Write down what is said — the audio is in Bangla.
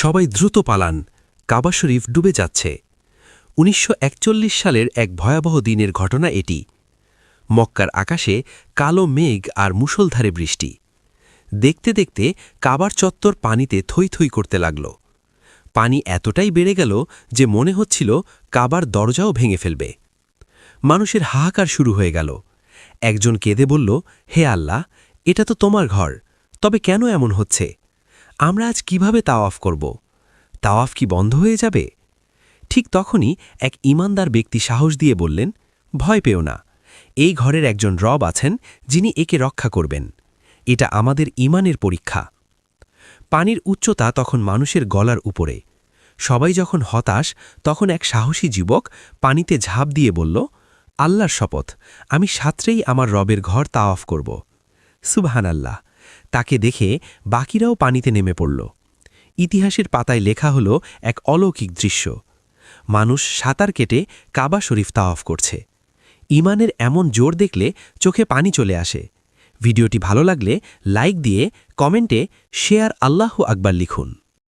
সবাই দ্রুত পালান, কাবা শরীফ ডুবে যাচ্ছে। ১৯৪১ সালের এক ভয়াবহ দিনের ঘটনা এটি। মক্কার আকাশে কালো মেঘ আর মুষলধারে বৃষ্টি। দেখতে দেখতে কাবার চত্বর পানিতে থই থই করতে লাগল। পানি এতটাই বেড়ে গেল যে মনে হচ্ছিল কাবার দরজাও ভেঙে ফেলবে। মানুষের হাহাকার শুরু হয়ে গেল। একজন কেঁদে বলল, হে আল্লাহ, এটা তো তোমার ঘর, তবে কেন এমন হচ্ছে? আমরা আজ কিভাবে তাওয়াফ করব? তাওয়াফ কি বন্ধ হয়ে যাবে? ঠিক তখনই এক ঈমানদার ব্যক্তি সাহস দিয়ে বললেন, ভয় পেও না, এই ঘরের একজন রব আছেন যিনি একে রক্ষা করবেন। এটা আমাদের ঈমানের পরীক্ষা। পানির উচ্চতা তখন মানুষের গলার উপরে। সবাই যখন হতাশ, তখন এক সাহসী যুবক পানিতে ঝাঁপ দিয়ে বলল, আল্লাহর শপথ, আমি সাঁতরেই আমার রবের ঘর তাওয়াফ করব। সুবহানাল্লাহ! তাকে দেখে বাকিরাও পানিতে নেমে পড়ল। ইতিহাসের পাতায় লেখা হল এক অলৌকিক দৃশ্য। মানুষ সাঁতার কেটে কাবা শরীফ তাওয়াফ করছে। ঈমানের এমন জোর দেখলে চোখে পানি চলে আসে। ভিডিওটি ভালো লাগলে লাইক দিয়ে কমেন্টে শেয়ার আল্লাহু আকবার লিখুন।